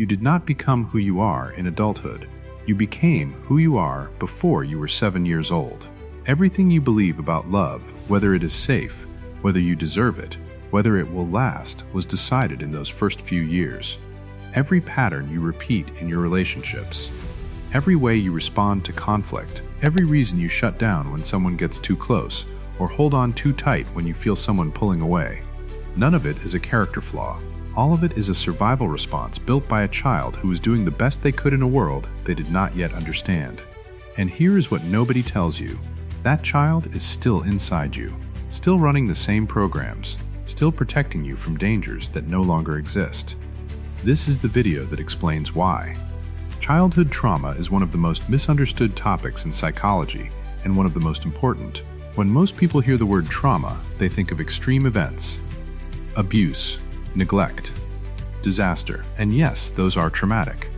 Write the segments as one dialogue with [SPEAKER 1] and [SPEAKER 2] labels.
[SPEAKER 1] You did not become who you are in adulthood. You became who you are before you were 7 years old. Everything you believe about love, whether it is safe, whether you deserve it, whether it will last, was decided in those first few years. Every pattern you repeat in your relationships, every way you respond to conflict, every reason you shut down when someone gets too close, or hold on too tight when you feel someone pulling away. None of it is a character flaw. All of it is a survival response built by a child who was doing the best they could in a world they did not yet understand. And here is what nobody tells you. That child is still inside you, still running the same programs, still protecting you from dangers that no longer exist. This is the video that explains why. Childhood trauma is one of the most misunderstood topics in psychology and one of the most important. When most people hear the word trauma, they think of extreme events, abuse, neglect, disaster, and yes, those are traumatic.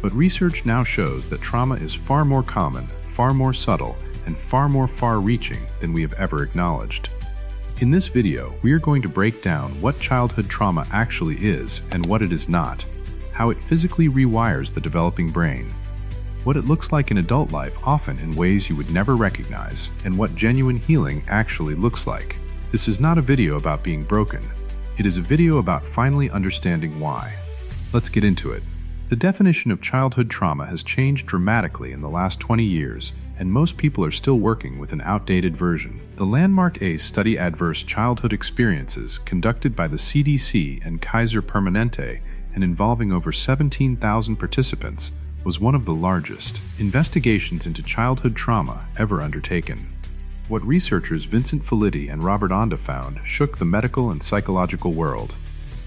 [SPEAKER 1] But research now shows that trauma is far more common, far more subtle, and far more far-reaching than we have ever acknowledged. In this video, we are going to break down what childhood trauma actually is and what it is not, how it physically rewires the developing brain, what it looks like in adult life often in ways you would never recognize, and what genuine healing actually looks like. This is not a video about being broken. It is a video about finally understanding why. Let's get into it. The definition of childhood trauma has changed dramatically in the last 20 years, and most people are still working with an outdated version. The landmark ACE study Adverse Childhood Experiences, conducted by the CDC and Kaiser Permanente and involving over 17,000 participants, was one of the largest investigations into childhood trauma ever undertaken. What researchers Vincent Felitti and Robert Onda found shook the medical and psychological world.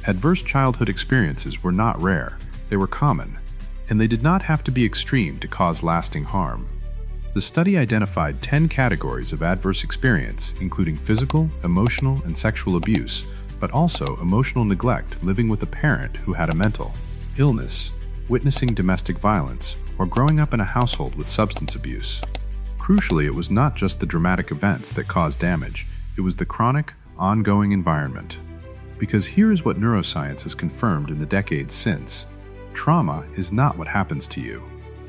[SPEAKER 1] Adverse childhood experiences were not rare, they were common, and they did not have to be extreme to cause lasting harm. The study identified 10 categories of adverse experience, including physical, emotional, and sexual abuse, but also emotional neglect living with a parent who had a mental illness, witnessing domestic violence, or growing up in a household with substance abuse. Crucially, it was not just the dramatic events that caused damage, it was the chronic, ongoing environment. Because here is what neuroscience has confirmed in the decades since. Trauma is not what happens to you.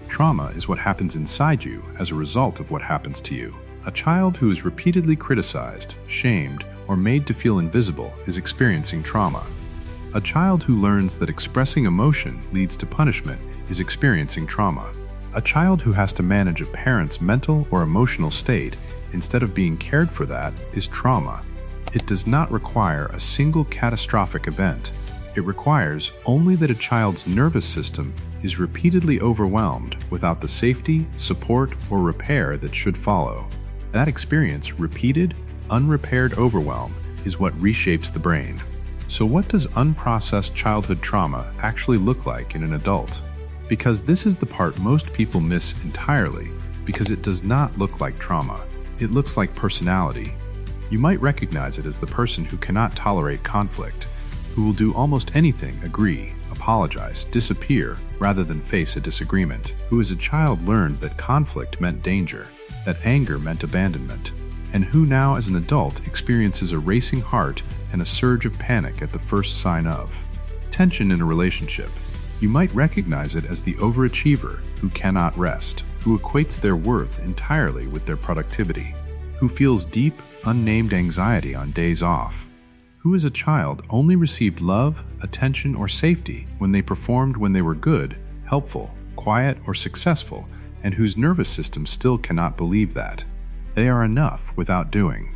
[SPEAKER 1] Trauma is what happens inside you as a result of what happens to you. A child who is repeatedly criticized, shamed, or made to feel invisible is experiencing trauma. A child who learns that expressing emotion leads to punishment is experiencing trauma. A child who has to manage a parent's mental or emotional state instead of being cared for that is trauma. It does not require a single catastrophic event. It requires only that a child's nervous system is repeatedly overwhelmed without the safety, support, or repair that should follow. That experience, repeated, unrepaired overwhelm, is what reshapes the brain. So what does unprocessed childhood trauma actually look like in an adult? Because this is the part most people miss entirely, because it does not look like trauma. It looks like personality. You might recognize it as the person who cannot tolerate conflict, who will do almost anything, agree, apologize, disappear, rather than face a disagreement, who as a child learned that conflict meant danger, that anger meant abandonment, and who now as an adult experiences a racing heart and a surge of panic at the first sign of tension in a relationship. You might recognize it as the overachiever who cannot rest, who equates their worth entirely with their productivity, who feels deep, unnamed anxiety on days off, who as a child only received love, attention, or safety when they performed when they were good, helpful, quiet, or successful, and whose nervous system still cannot believe that they are enough without doing.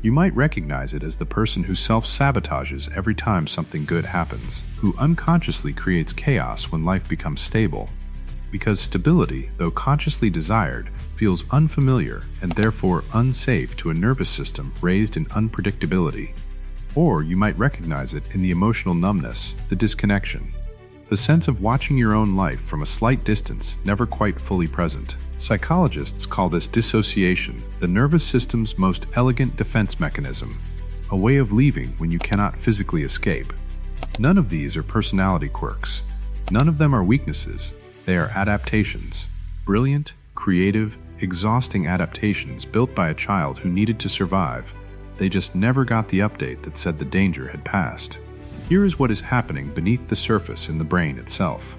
[SPEAKER 1] You might recognize it as the person who self-sabotages every time something good happens, who unconsciously creates chaos when life becomes stable. Because stability, though consciously desired, feels unfamiliar and therefore unsafe to a nervous system raised in unpredictability. Or you might recognize it in the emotional numbness, the disconnection, the sense of watching your own life from a slight distance, never quite fully present. Psychologists call this dissociation, the nervous system's most elegant defense mechanism, a way of leaving when you cannot physically escape. None of these are personality quirks. None of them are weaknesses. They are adaptations. Brilliant, creative, exhausting adaptations built by a child who needed to survive. They just never got the update that said the danger had passed. Here is what is happening beneath the surface in the brain itself.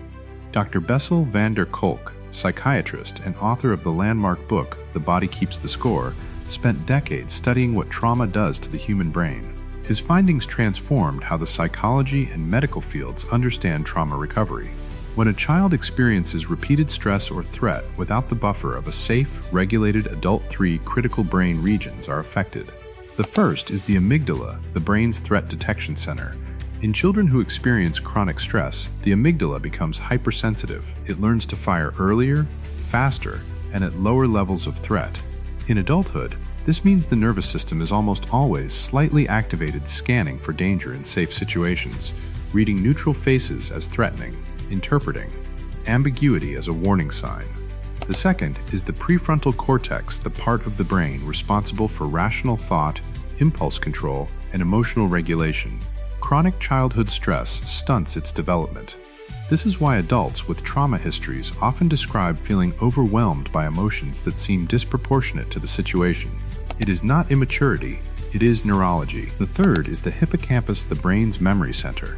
[SPEAKER 1] Dr. Bessel van der Kolk, psychiatrist and author of the landmark book The Body Keeps the Score, spent decades studying what trauma does to the human brain. His findings transformed how the psychology and medical fields understand trauma recovery. When a child experiences repeated stress or threat without the buffer of a safe, regulated adult, three critical brain regions are affected. The first is the amygdala, the brain's threat detection center. In children who experience chronic stress, the amygdala becomes hypersensitive. It learns to fire earlier, faster, and at lower levels of threat. In adulthood, this means the nervous system is almost always slightly activated, scanning for danger in safe situations, reading neutral faces as threatening, interpreting ambiguity as a warning sign. The second is the prefrontal cortex, the part of the brain responsible for rational thought, impulse control, and emotional regulation. Chronic childhood stress stunts its development. This is why adults with trauma histories often describe feeling overwhelmed by emotions that seem disproportionate to the situation. It is not immaturity, it is neurology. The third is the hippocampus, the brain's memory center.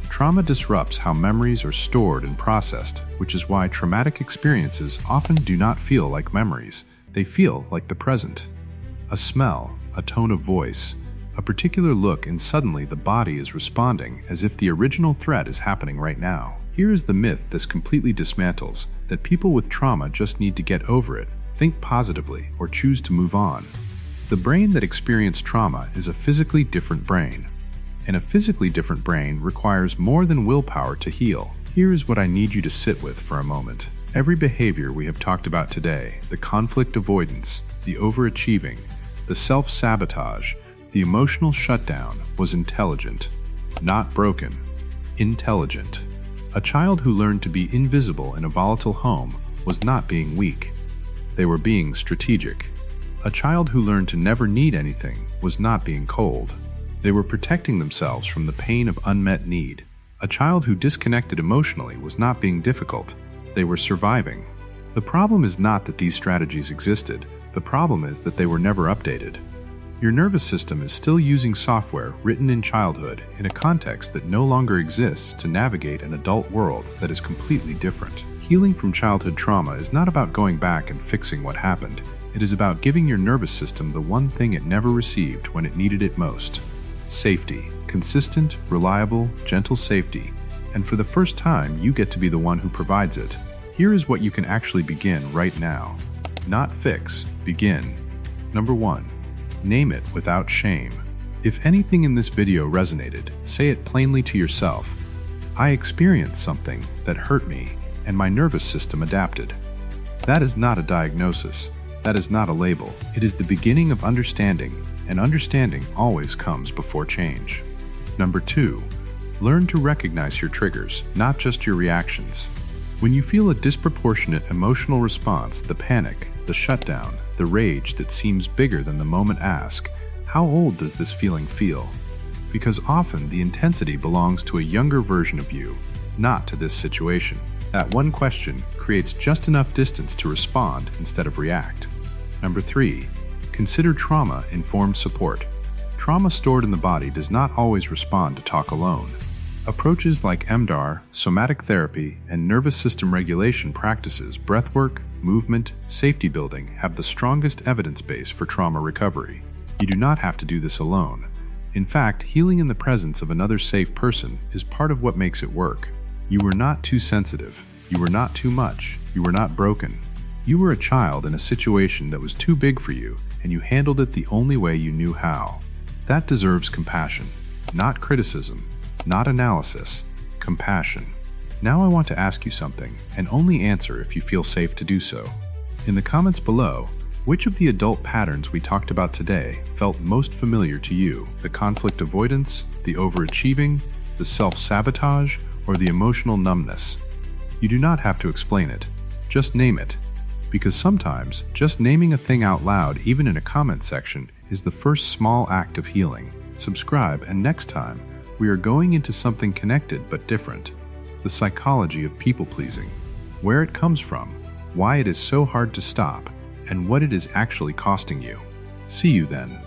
[SPEAKER 1] Trauma disrupts how memories are stored and processed, which is why traumatic experiences often do not feel like memories. They feel like the present. A smell, a tone of voice, a particular look, and suddenly the body is responding as if the original threat is happening right now. Here is the myth this completely dismantles, that people with trauma just need to get over it, think positively, or choose to move on. The brain that experienced trauma is a physically different brain. And a physically different brain requires more than willpower to heal. Here is what I need you to sit with for a moment. Every behavior we have talked about today, the conflict avoidance, the overachieving, the self-sabotage, the emotional shutdown, was intelligent, not broken. Intelligent. A child who learned to be invisible in a volatile home was not being weak. They were being strategic. A child who learned to never need anything was not being cold. They were protecting themselves from the pain of unmet need. A child who disconnected emotionally was not being difficult. They were surviving. The problem is not that these strategies existed. The problem is that they were never updated. Your nervous system is still using software written in childhood in a context that no longer exists to navigate an adult world that is completely different. Healing from childhood trauma is not about going back and fixing what happened. It is about giving your nervous system the one thing it never received when it needed it most. Safety. Consistent, reliable, gentle safety. And for the first time, you get to be the one who provides it. Here is what you can actually begin right now. Not fix, begin. Number 1. Name it without shame. If anything in this video resonated, say it plainly to yourself. I experienced something that hurt me, and my nervous system adapted. That is not a diagnosis. That is not a label. It is the beginning of understanding. And understanding always comes before change. Number 2, learn to recognize your triggers, not just your reactions. When you feel a disproportionate emotional response, the panic, the shutdown, the rage that seems bigger than the moment, ask, how old does this feeling feel? Because often the intensity belongs to a younger version of you, not to this situation. That one question creates just enough distance to respond instead of react. Number 3, consider trauma-informed support. Trauma stored in the body does not always respond to talk alone. Approaches like EMDR, somatic therapy, and nervous system regulation practices, breathwork, movement, safety building have the strongest evidence base for trauma recovery. You do not have to do this alone. In fact, healing in the presence of another safe person is part of what makes it work. You were not too sensitive. You were not too much. You were not broken. You were a child in a situation that was too big for you, and you handled it the only way you knew how. That deserves compassion, not criticism, not analysis, compassion. Now I want to ask you something, and only answer if you feel safe to do so. In the comments below, which of the adult patterns we talked about today felt most familiar to you? The conflict avoidance, the overachieving, the self-sabotage, or the emotional numbness? You do not have to explain it. Just name it. Because sometimes, just naming a thing out loud, even in a comment section, is the first small act of healing. Subscribe, and next time, we are going into something connected but different. The psychology of people-pleasing. Where it comes from, why it is so hard to stop, and what it is actually costing you. See you then.